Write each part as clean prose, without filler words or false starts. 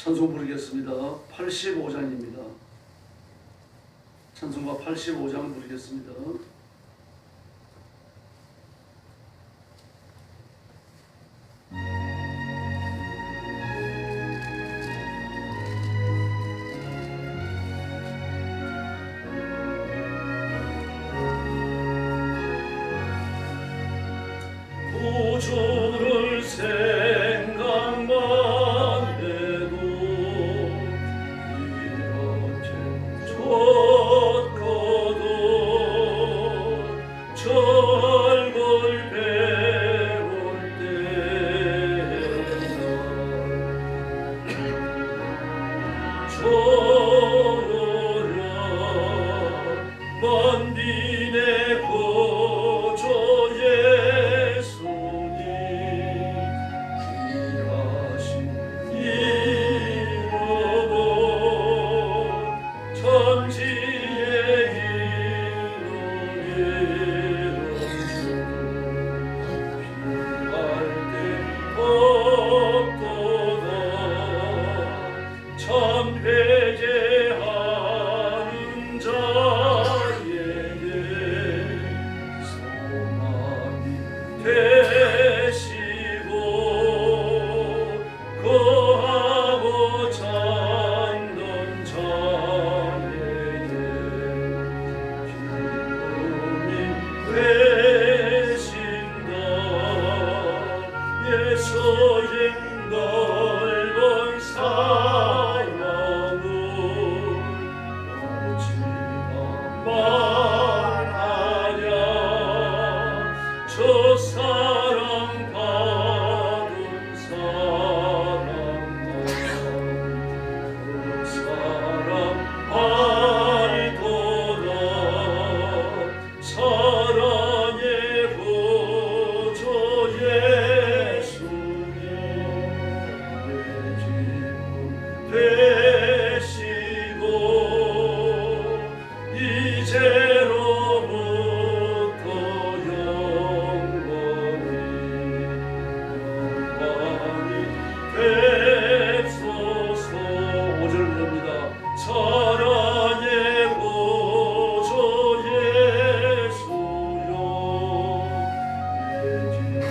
찬송 부르겠습니다. 85장입니다. 찬송가 85장 부르겠습니다. 구주를 생각만 해도 이렇게 좋거든. 절걸 배울 때나 저어라 만민의 구주 예수님 귀하신 이름은 천지의 이름이라. 피할 때 없도다 참 회개하는 자에게 소망이 되시고 거하고 찾는 자에게 기쁨이 되신다. 예수의 넓은 사랑은 어찌나 말하랴. 저 사랑 받은 사랑만 그 사랑 알도다. 사랑의 구주 예수님 내 기쁨 되시고 이제로부터 영원히 되소서. 5절 부릅니다. 사랑의 구주 예수여 내 기쁨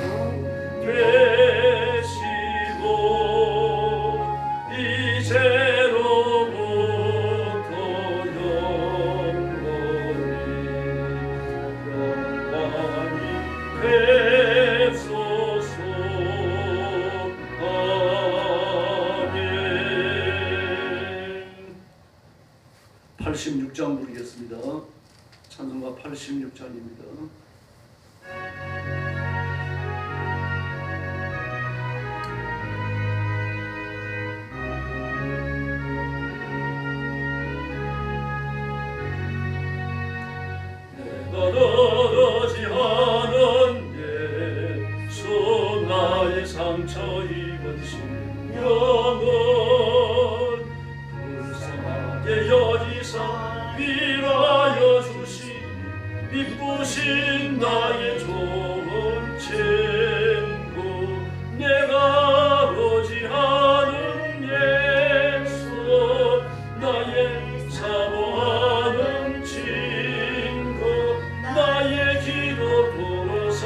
되시고 이제로부터 영원히 되소서. 아멘. 86장 부르겠습니다. 찬송가 86장입니다. 떨어지 않은 예수 나의 상처 입은 심령은 불쌍하게 여기사 위로하여 주시니 이쁘신 나의 좋은 친구 내가 의지하는 예수 나의 사모하는 친구 나의 기도 들어서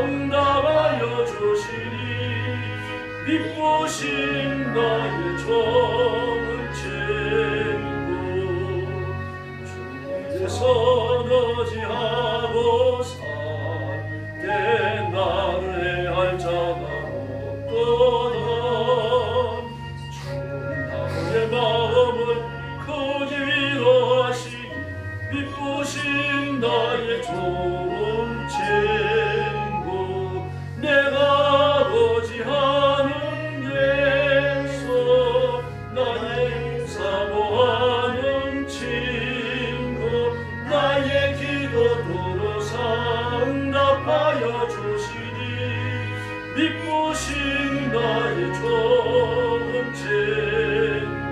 응답하여 주시니 이쁘신 나의 좋은 친구 주께서 의지하고 살때 나를 해할 자가 없거든. 주 나의 마음을 크게 위로하시니 이쁘신 나의 좋은 친구 내가 의지하는 예수 나의 사모하는 친구 나의 기도 들어서 응답하여 주시니 이쁘신 나의 좋은 친구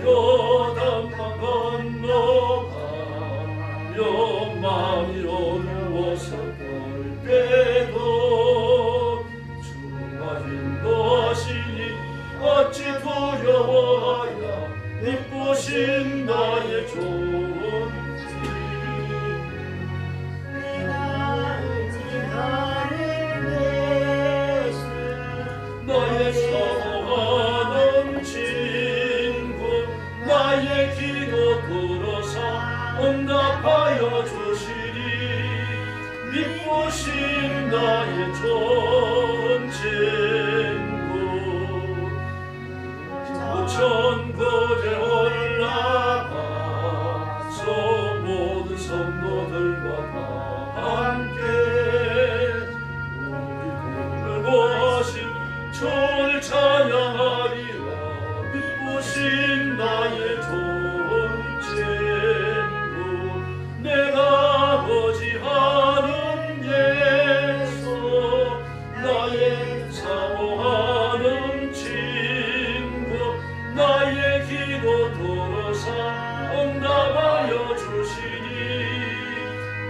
요단강 건너가며 마음이 어두웠었던 때도 주가 인도하시니 믿부신 나의 존재 나의 사모하는 친구 나의 기도 들어서 응답하여 주시리 믿부신 나의 전친구 천국에 올라가서 모든 성도들과 함께 우리 주를 찬양하리라 믿부신 나의 존친구 내가 거지하는 예수 나의 사모하는 친구 나의 기도 들어서 응답하여 주시니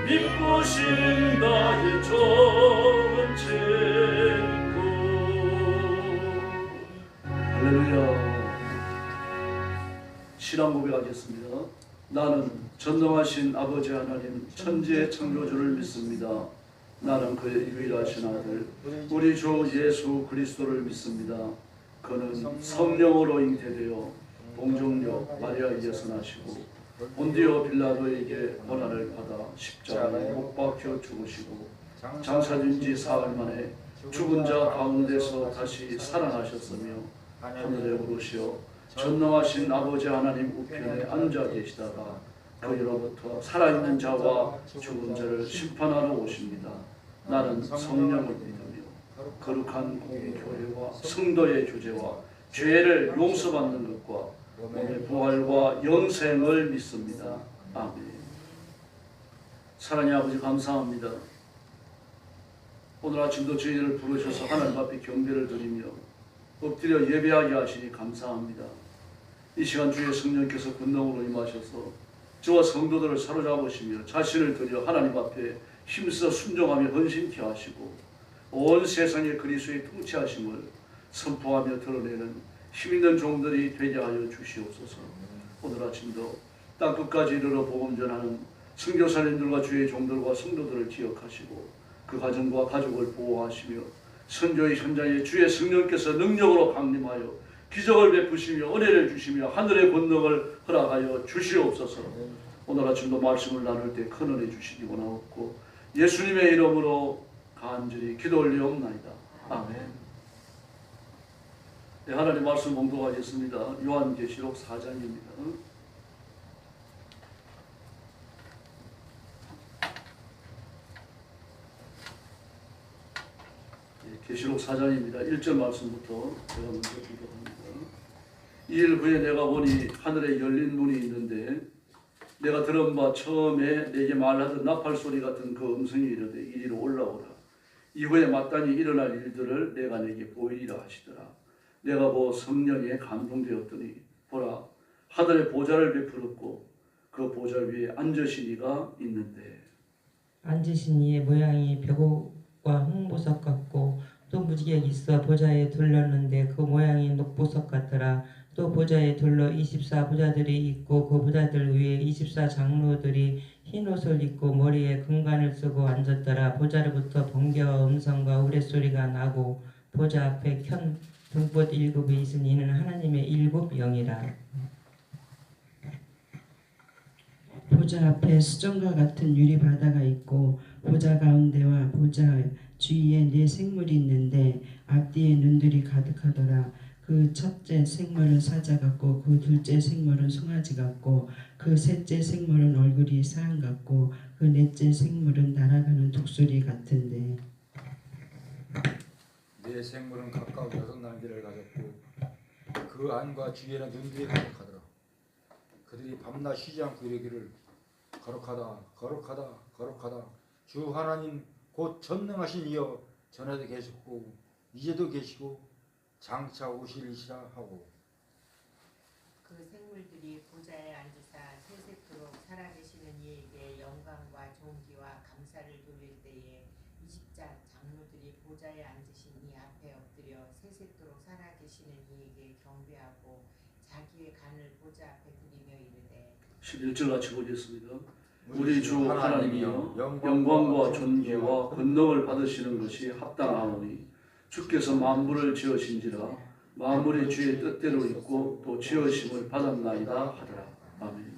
믿부신 나의 존친구 할렐루야. 신앙 고백하겠습니다. 나는 전능하신 아버지 하나님 천지의 창조주를 믿습니다. 나는 그의 유일하신 아들 우리 주 예수 그리스도를 믿습니다. 그는 성령으로 잉태되어 동정녀 마리아에게서 나시고 본디오 빌라도에게 고난을 받아 십자가에 못 박혀 죽으시고 장사된 지 사흘 만에 죽은 자 가운데서 다시 살아나셨으며 하늘에 오르시어 전능하신 아버지 하나님 우편에 앉아 계시다가 거기로부터 살아있는 자와 죽은 자를 심판하러 오십니다. 나는 성령을 믿으며 거룩한 공교회와 성도의 교제와 죄를 용서받는 것과 몸의 부활과 영생을 믿습니다. 아멘. 사랑의 아버지 감사합니다. 오늘 아침도 저희를 부르셔서 하나님 앞에 경배를 드리며 엎드려 예배하게 하시니 감사합니다. 이 시간 주의 성령께서 권능으로 임하셔서 저와 성도들을 사로잡으시며 자신을 드려 하나님 앞에 힘써 순종하며 헌신케 하시고 온 세상의 그리스도의 통치하심을 선포하며 드러내는 힘있는 종들이 되게 하여 주시옵소서. 오늘 아침도 땅끝까지 이르러 복음 전하는 선교사님들과 주의 종들과 성도들을 기억하시고 그 가정과 가족을 보호하시며 선교의 현장에 주의 성령께서 능력으로 강림하여 기적을 베푸시며 은혜를 주시며 하늘의 권능을 허락하여 주시옵소서. 오늘 아침도 말씀을 나눌 때 큰 은혜 주시기 원하옵고 예수님의 이름으로 간절히 기도 올리옵나이다. 아멘. 네, 하나님 말씀 봉독하겠습니다. 요한계시록 4장입니다. 계시록 4장입니다. 1절 말씀부터 제가 먼저 기도합니다. 2일 후에 내가 보니 하늘에 열린 문이 있는데 내가 들은 바 처음에 내게 말하던 나팔 소리 같은 그 음성이 이르되 이리로 올라오라. 이후에 마땅히 일어날 일들을 내가 내게 보이리라 하시더라. 내가 성령에 감동되었더니 보라 하늘에 보좌를 베풀었고 그 보좌 위에 앉으신 이가 있는데 앉으신 이의 모양이 벽옥과 흑보석 같고 또 무지개가 있어 보좌에 둘렀는데 그 모양이 녹보석 같더라. 또 보좌에 둘러 24 보좌들이 있고 그 보좌들 위에 24 장로들이 흰 옷을 입고 머리에 금관을 쓰고 앉았더라. 보좌로부터 번개와 음성과 우레소리가 나고 보좌 앞에 켠 등꽃 7이 있으니 이는 하나님의 7 영이라. 보좌 앞에 수정과 같은 유리 바다가 있고 보좌 가운데와 보좌 주위에 4 생물이 있는데 앞뒤에 눈들이 가득하더라. 그 첫째 생물은 사자 같고 그 둘째 생물은 송아지 같고 그 셋째 생물은 얼굴이 사람 같고 그 넷째 생물은 날아가는 독수리 같은데 네 생물은 각각 6날개를 가졌고 그 안과 주위에는 눈들이 가득하더라. 그들이 밤낮 쉬지 않고 이르기를 거룩하다 거룩하다 거룩하다 주 하나님 곧 전능하신 이여 전에도 계셨고 이제도 계시고 장차 오실이시라 하고 그 생물들이 보좌에 앉으사 세세토록 살아계시는 이에게 영광과 존귀와 감사를 돌릴 때에 20자 장로들이 보좌에 앉으신 이 앞에 엎드려 세세토록 살아계시는 이에게 경배하고 자기의 간을 보좌 앞에 드리며 11절 같이 보겠습니다. 우리 주 하나님이여 영광과 존귀와 권능을 받으시는 것이 합당하오니 주께서 만물을 지으신지라 만물이 주의 뜻대로 있고 또 지으심을 받았나이다 하더라. 아멘.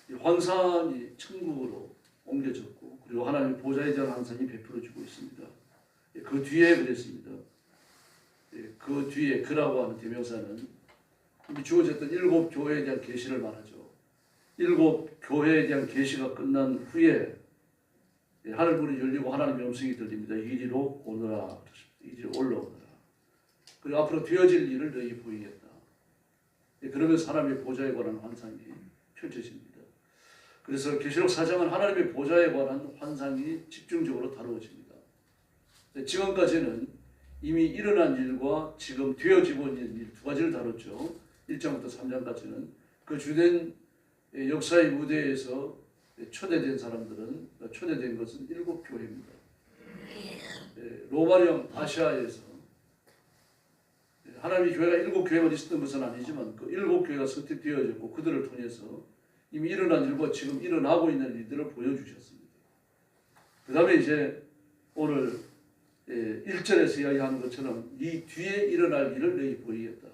이 환상이 천국으로 옮겨졌고 그리고 하나님의 보좌에 대한 환상이 베풀어지고 있습니다. 그 뒤에 그랬습니다. 그 뒤에 그라고 하는 대명사는 이미 주어졌던 7 교회에 대한 계시를 말하죠. 7 교회에 대한 계시가 끝난 후에 하늘문이 열리고 하나님의 음성이 들립니다. 이리로 오너라. 이리로 올라오너라. 그리고 앞으로 되어질 일을 너희 보이겠다. 그러면서 하나님의 보좌에 관한 환상이 펼쳐집니다. 그래서 계시록 4장은 하나님의 보좌에 관한 환상이 집중적으로 다루어집니다. 지금까지는 이미 일어난 일과 지금 되어지고 있는 일 두 가지를 다뤘죠. 1장부터 3장까지는 그 주된 역사의 무대에서 초대된 사람들은 초대된 것은 7 교회입니다. 로마령 아시아에서 하나님의 교회가 7 교회만 있었던 것은 아니지만 그 7 교회가 선택되어졌고 그들을 통해서 이미 일어난 일과 지금 일어나고 있는 일들을 보여주셨습니다. 그 다음에 이제 오늘 1절에서 이야기하는 것처럼 이 뒤에 일어날 일을 너희 보이겠다.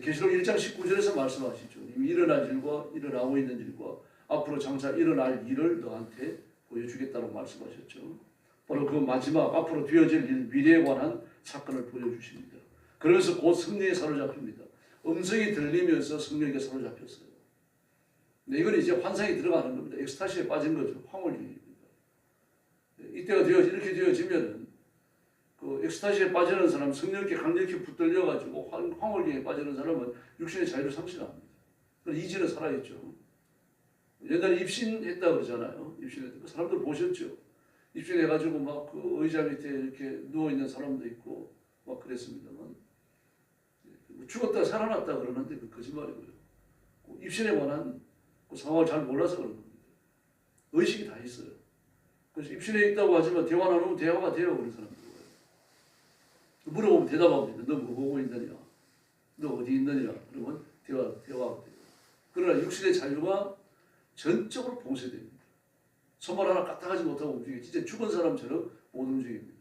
계시록 1장 19절에서 말씀하시죠. 이미 일어난 일과 일어나고 있는 일과 앞으로 장차 일어날 일을 너한테 보여주겠다고 말씀하셨죠. 바로 그 마지막 앞으로 되어질 일 미래에 관한 사건을 보여주십니다. 그러면서 곧 성령에 사로잡힙니다. 음성이 들리면서 성령에게 사로잡혔어요. 근데 이건 이제 환상이 들어가는 겁니다. 엑스타시에 빠진 거죠. 황홀경입니다. 이때가 이렇게 되어지면은 그 엑스타시에 빠지는 사람, 성령께 강력히 붙들려 가지고 황홀경에 빠지는 사람은 육신의 자유를 상실합니다. 그럼 이지는 살아있죠. 옛날에 입신했다 그러잖아요. 입신했다. 사람들 보셨죠. 입신해가지고 막 그 의자 밑에 이렇게 누워 있는 사람도 있고 막 그랬습니다만 죽었다 살아났다 그러는데 그 거짓말이고요. 입신에 관한 그 상황을 잘 몰라서 그런 겁니다. 의식이 다 있어요. 그래서 입신에 있다고 하지만 대화 나누면 대화가 돼요. 그런 사람들. 물어보면 대답합니다. 너 뭐 보고 있느냐? 너 어디 있느냐? 그러면 대화가 돼요. 그러나 육신의 자유가 전적으로 봉쇄됩니다. 손발 하나 까딱하지 못하고 움직이고 진짜 죽은 사람처럼 못 움직입니다.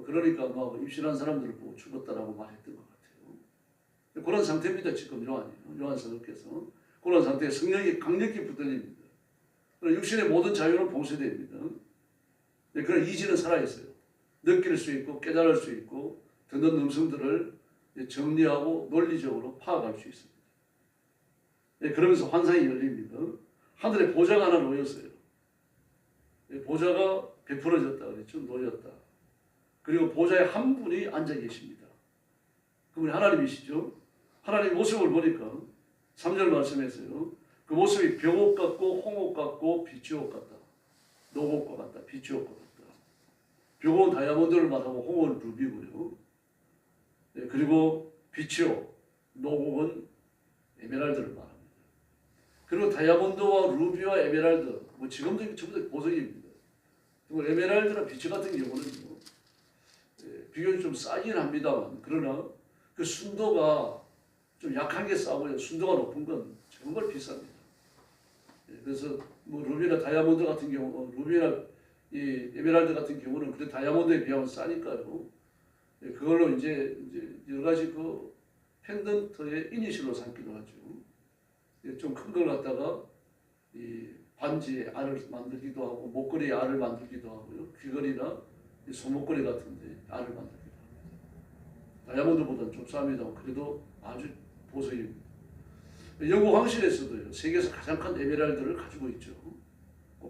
그러니까 막 입신한 사람들을 보고 죽었다라고 말했던 것 같아요. 그런 상태입니다. 지금 요한 사도께서 그런 상태에 성령이 강력히 붙들립니다. 육신의 모든 자유는 봉쇄됩니다. 그런 이지는 살아있어요. 느낄 수 있고 깨달을 수 있고 듣는 음성들을 정리하고 논리적으로 파악할 수 있습니다. 그러면서 환상이 열립니다. 하늘에 보좌가 하나 놓였어요. 보좌가 베풀어졌다 그랬죠. 놓였다. 그리고 보좌에 한 분이 앉아 계십니다. 그분이 하나님이시죠. 하나님 모습을 보니까 3절 말씀에서요. 그 모습이 벽옥 같고 홍옥 같고 비추옥 같다. 녹옥과 같다. 비추옥과 같다. 벽옥은 다이아몬드를 말하고 홍옥은 루비고요. 그리고 비추옥, 녹옥은 에메랄드를 말합니다. 그리고 다이아몬드와 루비와 에메랄드, 뭐 지금도 전부 다 보석입니다. 그리고 에메랄드나 비추 같은 경우는요, 비교적 좀 싸긴 합니다만, 그러나 그 순도가 좀 약한 게 싸고요. 순도가 높은 건 정말 비쌉니다. 그래서 뭐 루비나 다이아몬드 같은 경우, 루비나 이 에메랄드 같은 경우는 그래 다이아몬드에 비하면 싸니까요. 그걸로 이제 여러 가지 그 펜던트의 이니셜로 삼기도 하죠. 좀 큰 걸 갖다가 이 반지에 알을 만들기도 하고 목걸이에 알을 만들기도 하고요. 귀걸이나 소목걸이 같은데 알을 만들기도 합니다. 다이아몬드보다는 좀 쌉니다. 그래도 아주 보석입니다. 영국 황실에서도요. 세계에서 가장 큰 에메랄드를 가지고 있죠.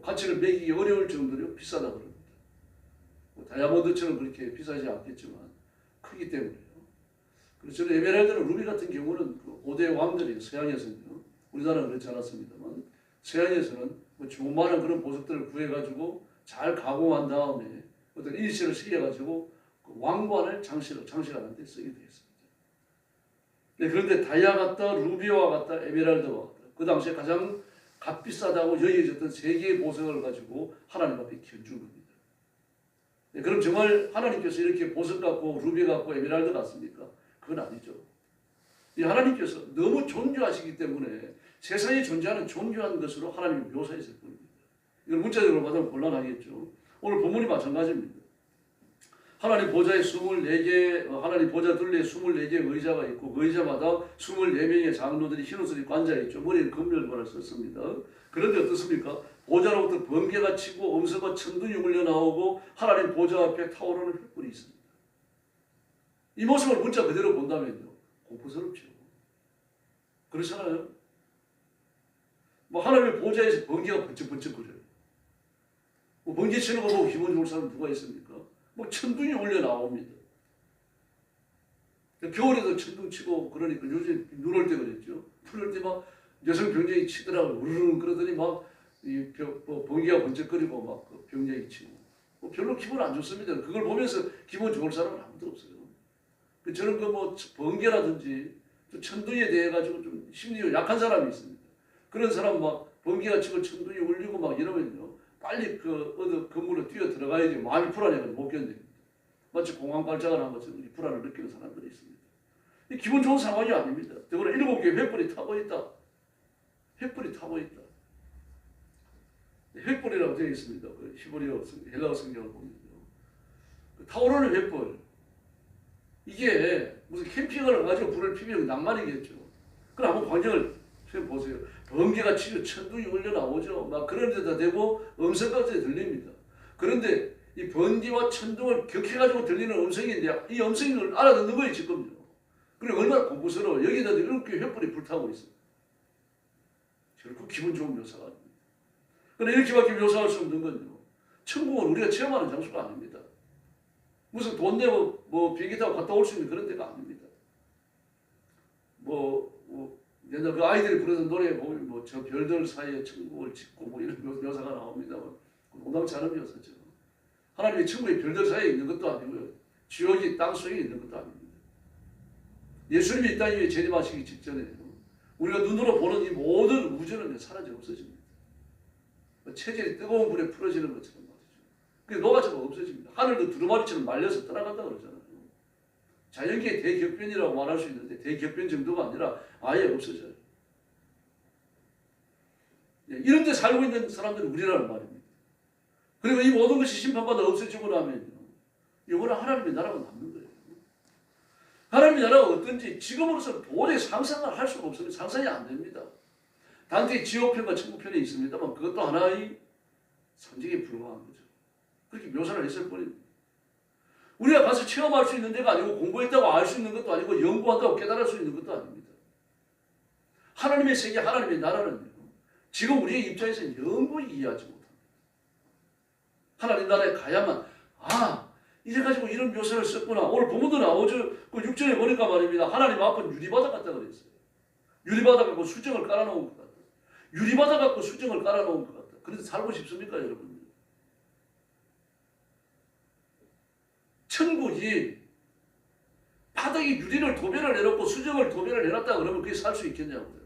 가치를 매기기 어려울 정도로 비싸다고 그럽니다. 다이아몬드처럼 그렇게 비싸지 않겠지만 크기 때문에요. 그래서 저는 에메랄드나 루비 같은 경우는 그 5대 왕들이 서양에서는요. 우리나라는 그렇지 않았습니다만 서양에서는 뭐 조그마한 그런 보석들을 구해가지고 잘 가공한 다음에 어떤 이니셜을 새겨가지고 그 왕관을 장식하는 데 쓰게 되어 있습니다. 그런데 다이아 같다, 루비와 같다, 에메랄드와 같다. 그 당시에 가장 값비싸다고 여겨졌던 세 개의 보석을 가지고 하나님 앞에 견준 겁니다. 그럼 정말 하나님께서 이렇게 보석 같고 루비 같고 에메랄드 같습니까? 그건 아니죠. 이 하나님께서 너무 존귀하시기 때문에 세상에 존재하는 존귀한 것으로 하나님이 묘사했을 뿐입니다. 이걸 문자적으로 받으면 곤란하겠죠. 오늘 본문이 마찬가지입니다. 하나님 보좌에 24개, 하나님 보좌 둘레에 24개의 의자가 있고 그 의자마다 24명의 장로들이 흰 옷을 입고 앉아있죠. 머리에 금멸관을 썼습니다. 그런데 어떻습니까? 보좌로부터 번개가 치고 음성과 천둥이 울려 나오고 하나님 보좌 앞에 타오르는 횃불이 있습니다. 이 모습을 문자 그대로 본다면요, 공포스럽죠. 그렇잖아요. 뭐 하나님의 보좌에서 번개가 번쩍번쩍거려요. 뭐 번개 치는 거 보고 기분 좋을 사람 누가 있습니까? 뭐 천둥이 울려 나옵니다. 겨울에도 천둥 치고 그러니까 요즘 눈 올 때 그랬죠. 풀 올 때 막 여성 병장이 치더라고요. 우르르 그러더니 막 번개가 번쩍거리고 막 그 병장이 치고 뭐 별로 기분 안 좋습니다. 그걸 보면서 기분 좋을 사람은 아무도 없어요. 저는 그 뭐 번개라든지 또 천둥에 대해 가지고 좀 심리가 약한 사람이 있습니다. 그런 사람 막 번개가 치고 천둥이 울리고 막 이러면요, 빨리 그 어느 건물에 뛰어 들어가야지 마음이 불안해가지고 못 견딥니다. 마치 공황 발작을 한 것처럼 이 불안을 느끼는 사람들이 있습니다. 이 기분 좋은 상황이 아닙니다. 더구나 7개의 횃불이 타고 있다. 횃불이 타고 있다. 횃불이라고 되어 있습니다. 그 히브리어 헬라어 성경을 보면요, 그 타오르는 횃불, 이게 무슨 캠핑을 가지고 불을 피우면 낭만이겠죠. 그럼 한번 광경을 보세요. 번개가 치고 천둥이 울려 나오죠. 막 그런 데다 대고 음성까지 들립니다. 그런데 이 번개와 천둥을 격해가지고 들리는 음성인데 이 음성을 알아듣는 거예요, 지금요. 그리고 얼마나 공부스러워. 여기다 이렇게 횃불이 불타고 있어요. 결코 기분 좋은 묘사가 아닙니다. 그런데 이렇게밖에 묘사할 수 없는 건요, 천국은 우리가 체험하는 장소가 아닙니다. 무슨 돈 내고 뭐 비행기 타고 갔다 올 수 있는 그런 데가 아닙니다. 옛날 그 아이들이 부르던 노래에 보면 뭐 저 별들 사이에 천국을 짓고 뭐 이런 묘사가 나옵니다. 농담치 않은 묘사죠. 하나님의 천국이 별들 사이에 있는 것도 아니고요, 지옥이 땅 속에 있는 것도 아닙니다. 예수님이 이 땅 위에 재림하시기 직전에 우리가 눈으로 보는 이 모든 우주는 사라져 없어집니다. 체질이 뜨거운 불에 풀어지는 것처럼 말이죠. 그게 녹아져서 없어집니다. 하늘도 두루마리처럼 말려서 떠나간다 그러잖아요. 자연계의 대격변이라고 말할 수 있는데 대격변 정도가 아니라 아예 없어져요. 이런 데 살고 있는 사람들은 우리라는 말입니다. 그리고 이 모든 것이 심판받아 없어지고 나면요, 이거는 하나님의 나라가 남는 거예요. 하나님의 나라가 어떤지 지금으로서는 도저히 상상을 할 수가 없으면 상상이 안 됩니다. 단테의 지옥편과 천국편에 있습니다만 그것도 하나의 상징에 불과한 거죠. 그렇게 묘사를 했을 뿐입니다. 우리가 가서 체험할 수 있는 데가 아니고 공부했다고 알 수 있는 것도 아니고 연구한다고 깨달을 수 있는 것도 아닙니다. 하나님의 세계, 하나님의 나라는요, 지금 우리의 입장에서는 영원히 이해하지 못합니다. 하나님 나라에 가야만, 이래가지고 이런 묘사를 썼구나. 오늘 본문도 나오죠. 그 6절에 보니까 말입니다. 하나님 앞은 유리바다 같다 그랬어요. 유리바다 갖고 수정을 깔아놓은 것 같다. 유리바다 갖고 수정을 깔아놓은 것 같다. 그래서 살고 싶습니까, 여러분? 천국이 바닥에 유리를 도배를 해놓고 수정을 도배를 해놨다 그러면 그게 살 수 있겠냐고요.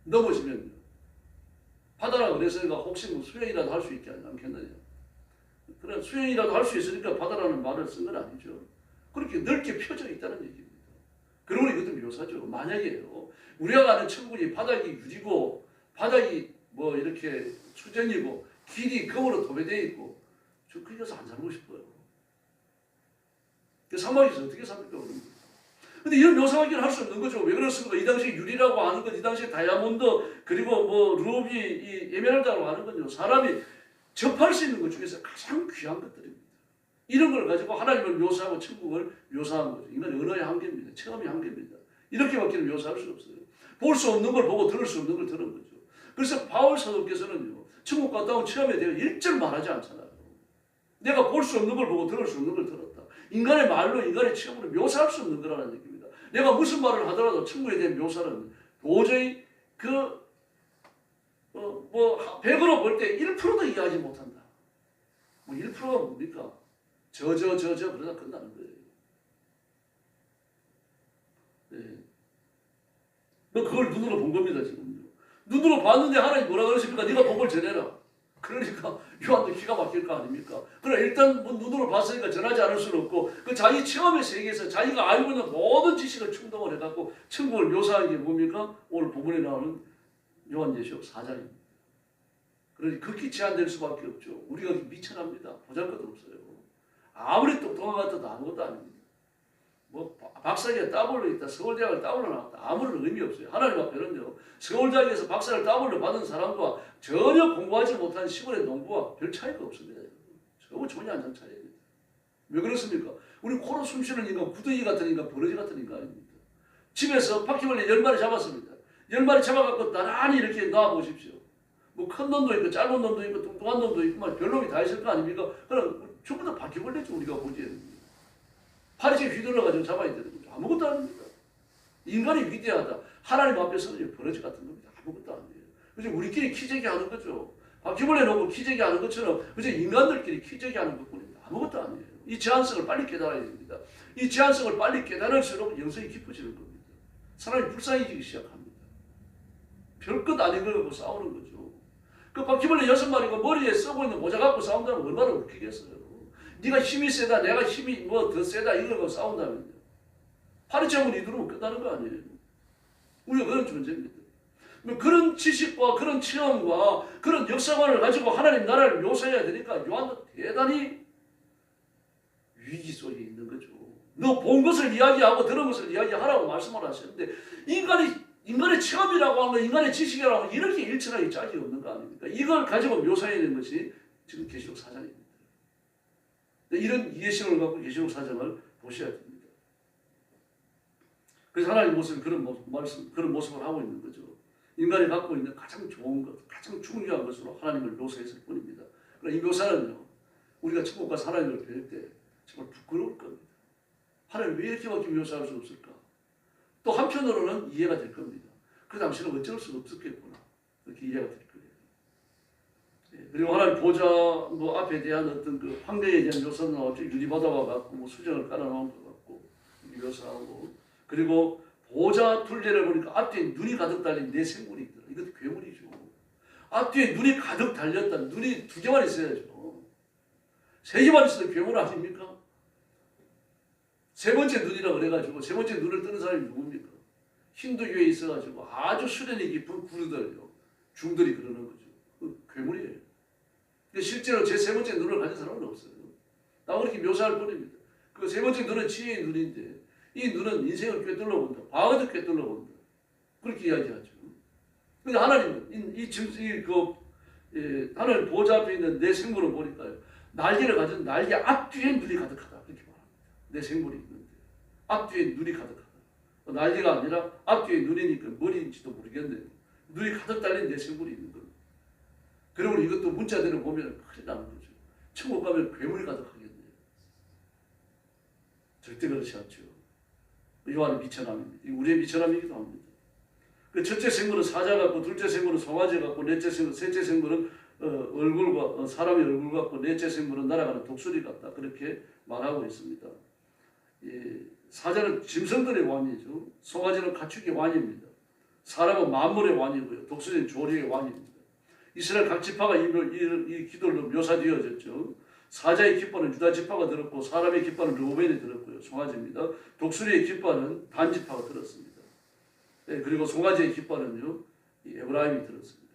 넘어지면요. 바다라 그랬으니까 혹시 뭐 수영이라도 할 수 있지 않겠느냐. 그래, 수영이라도 할 수 있으니까 바다라는 말을 쓴 건 아니죠. 그렇게 넓게 펴져 있다는 얘기입니다. 그러고 이것도 묘사죠. 만약에요, 우리가 가는 천국이 바닥이 유리고 바닥이 뭐 이렇게 수정이고 길이 금으로 도배되어 있고, 저 거기 가서 안 살고 싶어요. 사막에서 어떻게 삽니까? 근데 이런 묘사밖에 할 수 없는 거죠. 왜 그렇습니까? 이 당시에 유리라고 하는 건, 이 당시에 다이아몬드, 그리고 뭐 루비, 이 에메랄드라고 하는 건요, 사람이 접할 수 있는 것 중에서 가장 귀한 것들입니다. 이런 걸 가지고 하나님을 묘사하고 천국을 묘사한 거죠. 이건 언어의 한계입니다. 체험의 한계입니다. 이렇게밖에 묘사할 수 없어요. 볼 수 없는 걸 보고 들을 수 없는 걸 들은 거죠. 그래서 바울 사도께서는요, 천국 갔다 온 체험에 대해 일절 말하지 않잖아요. 내가 볼 수 없는 걸 보고 들을 수 없는 걸 들었다. 인간의 말로, 인간의 체험으로 묘사할 수 없는 거라는 얘기입니다. 내가 무슨 말을 하더라도 천국에 대한 묘사는 도저히 100으로 볼 때 1%도 이해하지 못한다. 뭐 1%가 뭡니까? 그러다 끝나는 거예요. 네. 뭐 그걸 눈으로 본 겁니다, 지금요. 눈으로 봤는데 하나님 뭐라 그러십니까? 네가 복을 전해라. 그러니까 요한도 기가 막힐 거 아닙니까? 그러나 일단 뭐 눈으로 봤으니까 전하지 않을 수는 없고 그 자기 체험의 세계에서 자기가 알고 있는 모든 지식을 충동을 해갖고 천국을 묘사한 게 뭡니까? 오늘 본문에 나오는 요한계시록 4장입니다. 그러니 극히 제한될 수밖에 없죠. 우리가 미천합니다. 보잘것없어요. 아무리 똑똑한 것 같아도 아무것도 아닙니다. 뭐 박사기가 따블로 있다, 서울대학을 따블로 나왔다, 아무런 의미 없어요. 하나님 앞에는요, 서울대학에서 박사를 따블로 받은 사람과 전혀 공부하지 못한 시골의 농부와 별 차이가 없습니다. 전혀 안 차이입니다. 왜 그렇습니까? 우리 코로 숨쉬는 인간, 구더기 같은 인간, 버러지 같은 인간입니다. 집에서 바퀴벌레 10마리 잡았습니다. 10마리 잡아갖고 나란히 이렇게 놔보십시오. 뭐 큰 놈도 있고 짧은 놈도 있고 뚱뚱한 놈도 있고 별놈이 다 있을 거 아닙니까? 그럼 전부 다 바퀴벌레죠. 우리가 보기에는. 파리채 휘둘러가지고 잡아야 되는 거죠. 아무것도 아닙니다. 인간이 위대하다. 하나님 앞에서는 버러지 같은 겁니다. 아무것도 아니에요. 그죠? 우리끼리 키재기 하는 거죠. 바퀴벌레 놓고 키재기 하는 것처럼 그저 인간들끼리 키재기 하는 것뿐입니다. 아무것도 아니에요. 이 제한성을 빨리 깨달아야 됩니다. 이 제한성을 빨리 깨달을수록 영성이 깊어지는 겁니다. 사람이 불쌍해지기 시작합니다. 별것 아닌 걸 갖고 싸우는 거죠. 그 바퀴벌레 6마리가 머리에 쓰고 있는 모자 갖고 싸운다면 얼마나 웃기겠어요. 네가 힘이 세다, 내가 힘이 뭐 더 세다 이걸 갖고 싸운다면요. 파리채하고 이두르면 끝나는 거 아니에요. 우리가 그런 존재입니다. 그런 지식과 그런 체험과 그런 역사관을 가지고 하나님 나라를 묘사해야 되니까 요한도 대단히 위기 속에 있는 거죠. 너 본 것을 이야기하고 들은 것을 이야기하라고 말씀을 하셨는데 인간의 체험이라고 하는 거, 인간의 지식이라고 하는 거 이렇게 일천하게 짝이 없는 거 아닙니까? 이걸 가지고 묘사해야 되는 것이 지금 계시록 4장입니다. 이런 이해심을 갖고 계시록 4장을 보셔야 됩니다. 그래서 하나님 모습이 그런 모습을 하고 있는 거죠. 인간이 갖고 있는 가장 좋은 것, 가장 중요한 것으로 하나님을 묘사했을 뿐입니다. 그러나 이 묘사는요, 우리가 천국 가서 하나님을 뵐 때 정말 부끄러울 겁니다. 하나님 왜 이렇게밖에 묘사할 수 없을까? 또 한편으로는 이해가 될 겁니다. 그 당시는 어쩔 수 없었겠구나. 이렇게 이해가 될 거예요. 그리고 하나님 보좌 뭐 앞에 대한 어떤 그 황제에 대한 묘사는 나왔죠. 유리바다와 같고 뭐 수정을 깔아놓은 것 같고 묘사하고 그리고 보좌 둘레를 보니까 앞뒤에 눈이 가득 달린 네 생물이 있더라. 이것도 괴물이죠. 앞뒤에 눈이 가득 달렸다. 눈이 2개만 있어야죠. 3개만 있어도 괴물 아닙니까? 세 번째 눈이라고 그래가지고 세 번째 눈을 뜨는 사람이 누굽니까? 힌두교에 있어가지고 아주 수련이 깊은 구루들요. 중들이 그러는 거죠. 그 괴물이에요. 실제로 제 세 번째 눈을 가진 사람은 없어요. 나 그렇게 묘사할 뿐입니다. 그 세 번째 눈은 지혜의 눈인데 이 눈은 인생을 꿰뚫러 본다. 과거도 꿰뚫러 본다. 그렇게 이야기하죠. 근데 하나님은 하나님 보좌 앞에 있는 내 생물을 보니까요. 날개를 가진 날개 앞뒤에 눈이 가득하다. 그렇게 말합니다. 내 생물이 있는데 앞뒤에 눈이 가득하다. 날개가 아니라 앞뒤에 눈이니까 머리인지도 모르겠네요. 눈이 가득 달린 내 생물이 있는 겁니다. 그리고 이것도 문자대로 보면 큰일 나는 거죠. 천국 가면 괴물이 가득하겠네요. 절대 그렇지 않죠. 요한의 미천함입니다. 우리의 미천함이기도 합니다. 그 첫째 생물은 사자 같고, 둘째 생물은 송아지 같고, 셋째 생물은 얼굴과 사람의 얼굴 같고, 넷째 생물은 날아가는 독수리 같다. 그렇게 말하고 있습니다. 사자는 짐승들의 왕이죠. 송아지는 가축의 왕입니다. 사람은 만물의 왕이고요. 독수리는 조류의 왕입니다. 이스라엘 각 지파가 이 기도로 묘사되어졌죠. 사자의 깃발은 유다 지파가 들었고 사람의 깃발은 르우벤이 들었고요. 송아지입니다. 독수리의 깃발은 단 지파가 들었습니다. 그리고 송아지의 깃발은요, 에브라임이 들었습니다.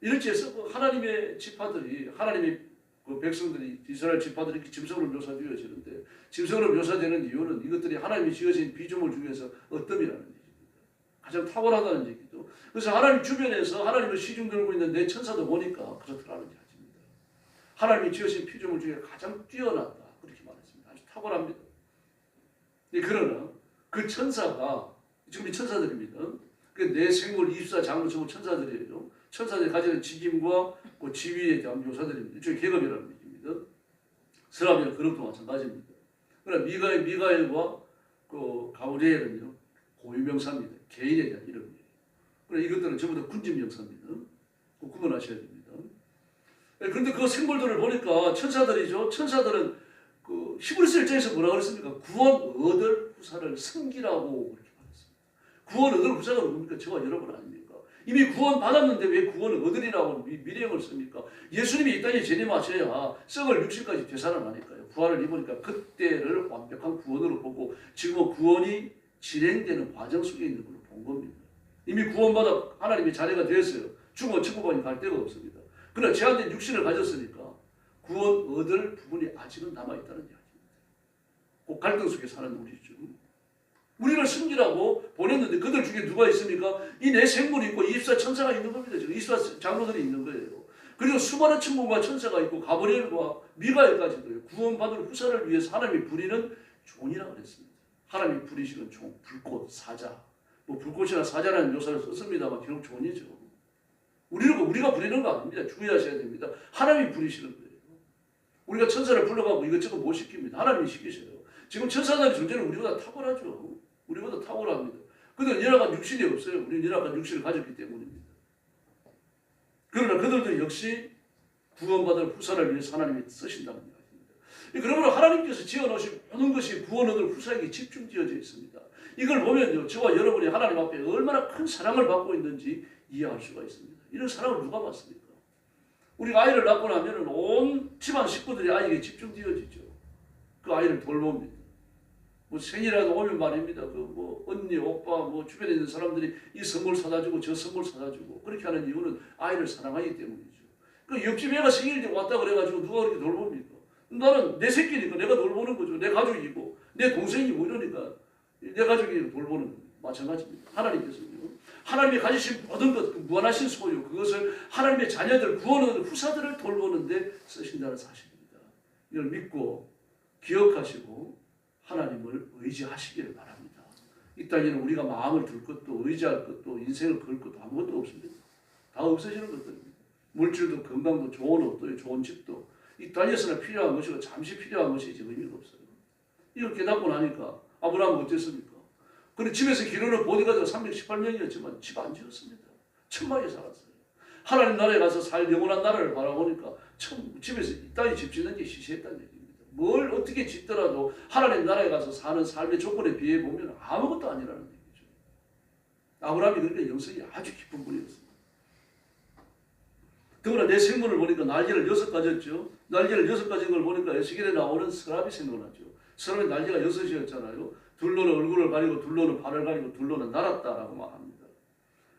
이렇게 해서 하나님의 지파들이 하나님의 그 백성들이 이스라엘 지파들이 이렇게 짐승으로 묘사되어지는데 짐승으로 묘사되는 이유는 이것들이 하나님이 지으신 비주물 중에서 어떤이라는 얘기입니다. 가장 탁월하다는 얘기죠. 그래서 하나님 주변에서 하나님을 시중 들고 있는 내 천사도 보니까 그렇더라는 얘기입니다. 하나님이 지으신 피조물 중에 가장 뛰어났다. 그렇게 말했습니다. 아주 탁월합니다. 그러나 그 천사가 지금 이 천사들입니다. 그 내 생물 24장로 전부 천사들이에요. 천사들이 가지는 직임과 그 지위에 대한 묘사들입니다. 일종의 계급이라는 얘기입니다. 서랍이나 그릇도 마찬가지입니다. 그러나 미가엘과 그 가브리엘은요 고유명사입니다. 개인에 대한 이름이에요. 그러나 이것들은 전부 다 군집명사입니다. 꼭 구분하셔야 됩니다. 그런데 그 생물들을 보니까 천사들이죠. 천사들은 그 히브리서 1장에서 뭐라 그랬습니까? 구원 얻을 후사를 섬기라고 그렇게 말했습니다. 구원 얻을 후사가 누굽니까? 저와 여러분 아닙니까? 이미 구원 받았는데 왜 구원을 얻으리라고 미래형을 씁니까? 예수님이 이 땅에 재림하셔야 썩을 육신까지 되살아나니까요. 부활을 입으니까 그때를 완벽한 구원으로 보고 지금은 구원이 진행되는 과정 속에 있는 걸로 본 겁니다. 이미 구원받아 하나님의 자녀가 되었어요. 죽으면 천국까지 갈 데가 없습니다. 그러나 제한된 육신을 가졌으니까 구원 얻을 부분이 아직은 남아있다는 이야기입니다. 그 갈등 속에 사는 우리죠. 우리를 승리라고 보냈는데 그들 중에 누가 있습니까? 이 내 생물이 있고 24천사가 있는 겁니다. 지금 24장로들이 있는 거예요. 그리고 수많은 천군과 천사가 있고 가브리엘과 미가엘까지도 구원받을 후사를 위해서 하나님이 부리는 종이라고 그랬습니다. 하나님이 부리시는 종, 불꽃, 사자. 뭐 불꽃이나 사자라는 묘사를 썼습니다만 결국 종이죠. 우리가 부리는 거 아닙니다. 주의하셔야 됩니다. 하나님이 부리시는 거예요. 우리가 천사를 불러가고 이것저것 못 시킵니다. 하나님이 시키셔요. 지금 천사들의 존재는 우리보다 탁월하죠. 우리보다 탁월합니다. 근데 연약한 육신이 없어요. 우리는 연약한 육신을 가졌기 때문입니다. 그러나 그들도 역시 구원받을 후사를 위해서 하나님이 쓰신다는 이야기입니다. 그러므로 하나님께서 지어놓으신 모든 것이 구원 얻을 후사에게 집중되어져 있습니다. 이걸 보면요, 저와 여러분이 하나님 앞에 얼마나 큰 사랑을 받고 있는지 이해할 수가 있습니다. 이런 사랑을 누가 받습니까? 우리가 아이를 낳고 나면 온 집안 식구들이 아이에게 집중되어지죠. 그 아이를 돌봅니다. 뭐 생일이라도 오면 말입니다. 그 뭐 언니, 오빠, 뭐 주변에 있는 사람들이 이 선물 사다 주고 저 선물 사다 주고 그렇게 하는 이유는 아이를 사랑하기 때문이죠. 그 옆집 애가 생일이 왔다 그래가지고 누가 그렇게 돌봅니까? 나는 내 새끼니까 내가 돌보는 거죠. 내 가족이고 내 동생이고 이러니까 내 가족이 돌보는 거예요. 마찬가지입니다. 하나님께서요. 하나님이 가지신 모든 것, 그 무한하신 소유, 그것을 하나님의 자녀들, 구원하는 후사들을 돌보는데 쓰신다는 사실입니다. 이걸 믿고 기억하시고 하나님을 의지하시기를 바랍니다. 이 땅에는 우리가 마음을 둘 것도 의지할 것도 인생을 걸 것도 아무것도 없습니다. 다 없어지는 것들입니다. 물질도 건강도 좋은 옷도 좋은 집도 이 땅에서는 필요한 것이고 잠시 필요한 것이지 의미가 없어요. 이걸 깨닫고 나니까 아브라함은 어땠습니까? 그런데 집에서 기르는 보디가드가 318명이었지만 집 안 지었습니다. 천막에 살았어요. 하나님 나라에 가서 살 영원한 나라를 바라보니까 집에서 이 땅에 집 짓는 게 시시했다는 얘기입니다. 뭘 어떻게 짓더라도 하나님 나라에 가서 사는 삶의 조건에 비해 보면 아무것도 아니라는 얘기죠. 아브라함이 그러니까 영성이 아주 깊은 분이었습니다. 더구나 내 생물을 보니까 날개를 6가졌죠. 날개를 6가진 걸 보니까 에스겔에 나오는 서랍이 생각나죠. 서랍에 날개가 6이었잖아요. 둘로는 얼굴을 가리고 둘로는 발을 가리고 둘로는 날았다라고 말합니다.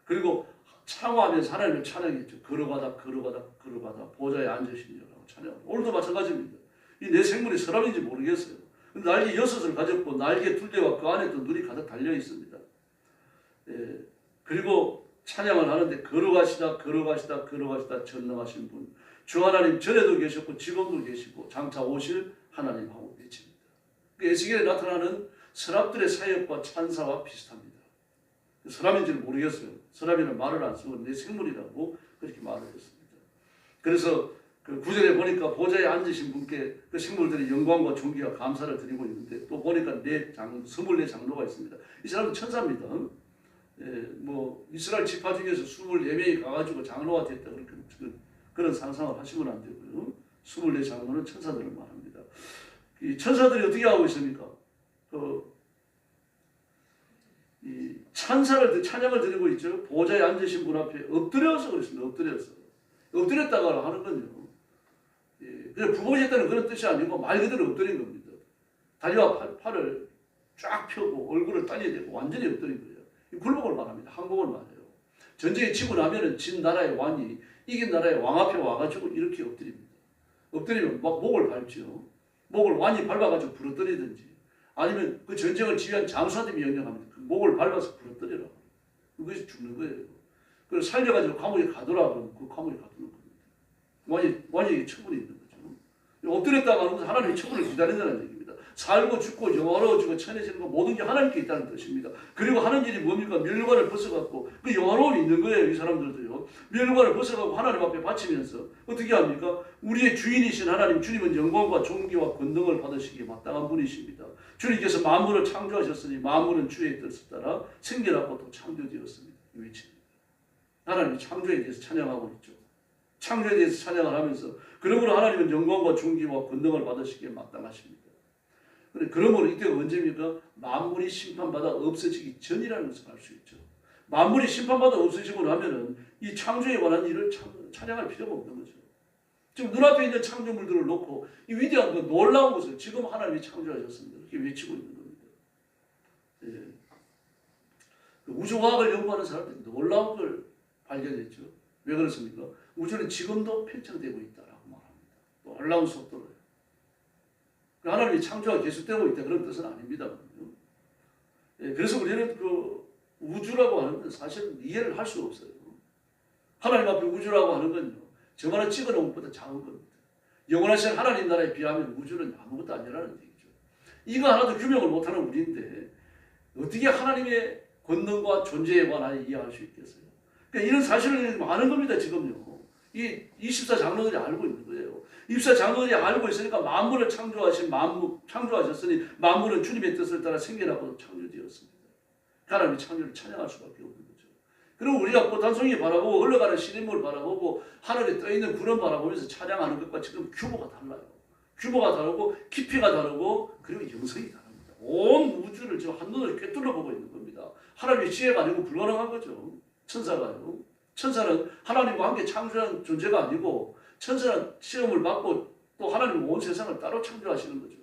그리고 창화하면서 하나님을 찬양했죠. 걸어가다 걸어가다 걸어가다 보좌에 앉으시니라고 찬양. 오늘도 마찬가지입니다. 이 내 생물이 서랍인지 모르겠어요. 날개 6을 가졌고 날개 2대와 그 안에 또 눈이 가득 달려 있습니다. 예, 그리고 찬양을 하는데 걸어가시다 걸어가시다 걸어가시다 전능하신 분 주 하나님 전에도 계셨고 지금도 계시고 장차 오실 하나님하고 외칩니다. 그 에스겔에 나타나는 서랍들의 사역과 찬사와 비슷합니다. 서랍인지는 모르겠어요. 서랍에는 말을 안 쓰고 내 생물이라고 그렇게 말을 했습니다. 그래서 그 9절에 보니까 보좌에 앉으신 분께 그 생물들이 영광과 존귀와 감사를 드리고 있는데 또 보니까 24장로가 있습니다. 이 사람은 천사입니다. 예, 뭐 이스라엘 지파 중에서 24명이 가가지고 장로가 됐다 그런 상상을 하시면 안 되고요. 24장로는 천사들을 말합니다. 이 천사들이 어떻게 하고 있습니까? 이 찬양을 드리고 있죠. 보좌에 앉으신 분 앞에 엎드려서 그랬습니다. 엎드렸다가 하는 건요. 예, 그냥 부모셨다는 그런 뜻이 아니고 말 그대로 엎드린 겁니다. 다리와 팔을 쫙 펴고 얼굴을 땅에 대고 완전히 엎드린 거예요. 굴복을 말합니다. 항복을 말해요. 전쟁에 치고 나면은 진 나라의 왕이 이긴 나라의 왕 앞에 와가지고 이렇게 엎드립니다. 엎드리면 막 목을 밟죠. 목을 완이 밟아가지고 부러뜨리든지 아니면 그 전쟁을 지휘한 장수한테 명령합니다. 그 목을 밟아서 부러뜨리라. 그것이 죽는 거예요. 그래서 살려가지고 감옥에 가더라 그러면 그 감옥에 가두는 겁니다. 완이 처분이 있는 거죠. 엎드렸다가 하는 것은 하나님의 처분을 기다린다는 얘기입니다. 살고 죽고 영화로워지고 천해지는 거 모든 게 하나님께 있다는 뜻입니다. 그리고 하는 일이 뭡니까? 멸관을 벗어갖고 그 영화로움이 있는 거예요. 이 사람들도요. 멸관을 벗어갖고 하나님 앞에 바치면서 어떻게 합니까? 우리의 주인이신 하나님 주님은 영광과 존귀와 권능을 받으시기에 마땅한 분이십니다. 주님께서 만물을 창조하셨으니 만물은 주의 뜻을 따라 생겨났고 또 창조되었습니다. 이 외칩니다. 하나님이 창조에 대해서 찬양하고 있죠. 창조에 대해서 찬양을 하면서 그러므로 하나님은 영광과 존귀와 권능을 받으시기에 마땅하십니다. 그러므로 이때가 언제입니까? 만물이 심판받아 없어지기 전이라는 것을 알 수 있죠. 만물이 심판받아 없어지고 나면은 이 창조에 관한 일을 찬양할 필요가 없는 거죠. 지금 눈앞에 있는 창조물들을 놓고 이 위대한 그 놀라운 것을 지금 하나님이 창조하셨습니다. 이렇게 외치고 있는 겁니다. 예. 그 우주과학을 연구하는 사람들이 놀라운 걸 발견했죠. 왜 그렇습니까? 우주는 지금도 팽창되고 있다라고 말합니다. 놀라운 속도로요. 하나님이 창조가 계속되고 있다 그런 뜻은 아닙니다. 예. 그래서 우리는 그 우주라고 하는 건 사실 이해를 할 수가 없어요. 하나님 앞에 우주라고 하는 건요, 저만한 찍어놓은 것보다 작은 겁니다. 영원하신 하나님 나라에 비하면 우주는 아무것도 아니라는 얘기죠. 이거 하나도 규명을 못하는 우리인데 어떻게 하나님의 권능과 존재에 관하여 이해할 수 있겠어요? 그러니까 이런 사실을 아는 겁니다. 지금요. 이 24장로들이 알고 있는 거예요. 24장로들이 알고 있으니까 만물을 창조하셨으니 만물은 주님의 뜻을 따라 생겨나고 창조되었습니다. 하나님의 창조를 찬양할 수밖에 없는 거죠. 그리고 우리가 꽃단송이 바라보고 흘러가는 시냇물 바라보고 하늘에 떠있는 구름 바라보면서 찬양하는 것과 지금 규모가 달라요. 규모가 다르고 깊이가 다르고 그리고 영성이 다릅니다. 온 우주를 지금 한눈을 꿰뚫어 보고 있는 겁니다. 하나님의 지혜가 아니고 불가능한 거죠. 천사가요. 천사는 하나님과 함께 창조한 존재가 아니고 천사는 시험을 받고 또 하나님 온 세상을 따로 창조하시는 거죠.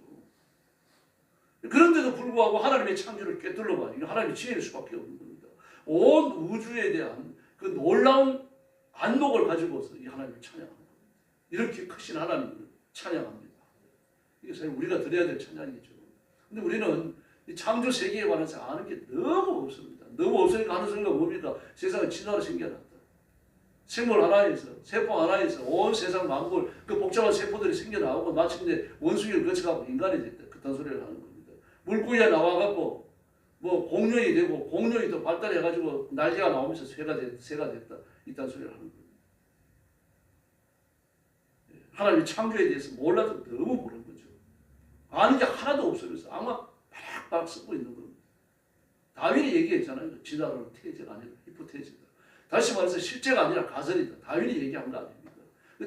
그런데도 불구하고 하나님의 창조를 꿰뚫어 봐요. 이건 하나님의 지혜일 수밖에 없는 겁니다. 온 우주에 대한 그 놀라운 안목을 가지고서 이 하나님을 찬양하는 겁니다. 이렇게 크신 하나님을 찬양합니다. 이게 사실 우리가 드려야 될 찬양이죠. 근데 우리는 이 창조 세계에 관해서 아는 게 너무 없습니다. 너무 없으니까 하는 소리가 뭡니까? 세상은 진화로 생겨났다. 생물 하나에서, 세포 하나에서 온 세상 만물, 그 복잡한 세포들이 생겨나오고 마침내 원숭이를 거쳐가고 인간이 됐다. 그딴 소리를 하는 겁니다. 물고기가 나와갖고 뭐 공룡이 되고 공룡이 또 발달해가지고 날개가 나오면서 새가 됐다. 이딴 소리를 하는 겁니다. 하나님의 창조에 대해서 몰라도 너무 모르는 거죠. 아는 게 하나도 없으면서 아마 팍팍 쓰고 있는 겁니다. 다윈이 얘기했잖아요. 진화론은 태제가 아니라 히포테제다. 다시 말해서 실제가 아니라 가설이다. 다윈이 얘기한 거 아닙니까?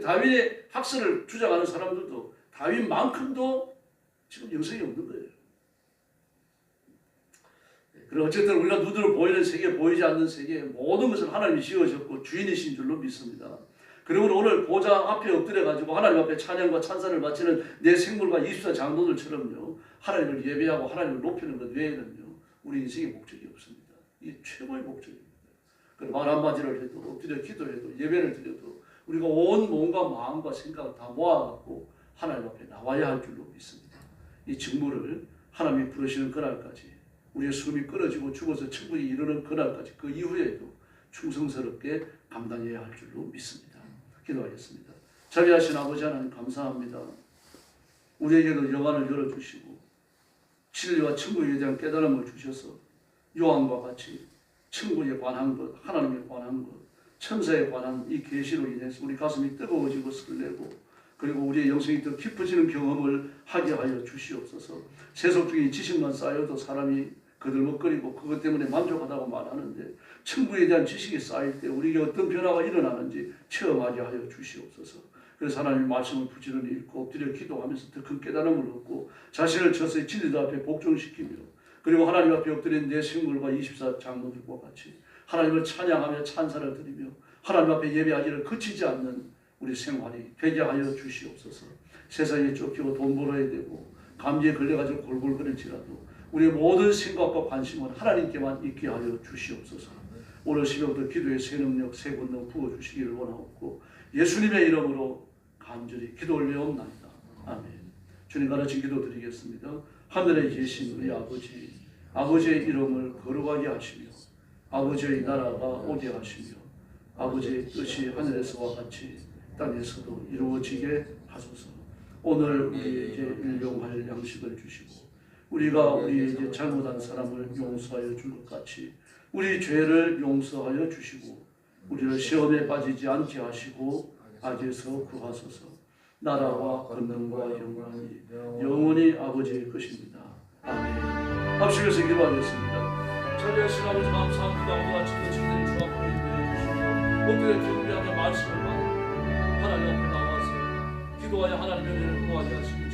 다윈의 학설을 주장하는 사람들도 다윈만큼도 지금 영성이 없는 거예요. 그리고 어쨌든 우리가 눈으로 보이는 세계, 보이지 않는 세계 모든 것을 하나님이 지으셨고 주인이신 줄로 믿습니다. 그리고 오늘 보좌 앞에 엎드려가지고 하나님 앞에 찬양과 찬사를 바치는 내 생물과 24장로들처럼요. 하나님을 예배하고 하나님을 높이는 것 외에는요. 우리 인생의 목적이 없습니다. 이게 최고의 목적입니다. 말 한마디를 해도 엎드려 기도해도 예배를 드려도 우리가 온 몸과 마음과 생각을 다 모아갖고 하나님 앞에 나와야 할 줄로 믿습니다. 이 직무를 하나님이 부르시는 그날까지 우리의 숨이 끊어지고 죽어서 천국에 이르는 그날까지 그 이후에도 충성스럽게 감당해야 할 줄로 믿습니다. 기도하겠습니다. 자비하신 아버지 하나님 감사합니다. 우리에게도 영안을 열어주시고 진리와 천국에 대한 깨달음을 주셔서 요한과 같이 천국에 관한 것, 하나님에 관한 것, 천사에 관한 이 계시로 인해서 우리 가슴이 뜨거워지고 설레고 그리고 우리의 영성이 더 깊어지는 경험을 하게 하여 주시옵소서. 세속적인 지식만 쌓여도 사람이 거들먹거리고 그것 때문에 만족하다고 말하는데 천국에 대한 지식이 쌓일 때 우리에게 어떤 변화가 일어나는지 체험하게 하여 주시옵소서. 그래서 하나님의 말씀을 부지런히 읽고 엎드려 기도하면서 더 큰 깨달음을 얻고 자신을 저서의 진리들 앞에 복종시키며 그리고 하나님 앞에 엎드린 내 생물과 24장로들과 같이 하나님을 찬양하며 찬사를 드리며 하나님 앞에 예배하기를 그치지 않는 우리 생활이 되게 하여 주시옵소서. 세상에 쫓기고 돈 벌어야 되고 감기에 걸려가지고 골골거릴지라도 우리의 모든 생각과 관심은 하나님께만 있게 하여 주시옵소서. 오늘 새벽부터 기도의 새 능력, 새 권능 부어주시기를 원하옵고 예수님의 이름으로 간절히 기도 올려옵나이다. 아멘. 주님 가르친 기도 드리겠습니다. 하늘에 계신 우리 아버지, 아버지의 이름을 거룩하게 하시며 아버지의 나라가 오게 하시며 아버지의 뜻이 하늘에서와 같이 땅에서도 이루어지게 하소서. 오늘 우리에게 일용할 양식을 주시고 우리가 우리에게 잘못한 사람을 용서하여 줄 것 같이 우리 죄를 용서하여 주시고 우리를 시험에 빠지지 않게 하시고 악에서 구하소서. 나라와 권능과 영광이 영원히 아버지의 것입니다. 아멘. 합심해서 기도하겠습니다. 자비하신 아버지 감사합니다. 오늘 아침도 주님의 주 앞에 인도해 주시고 엎드려 경배하며 말씀을 받고 하나님 앞에 나와서 기도하여 하나님의 은혜를 구하게 하시고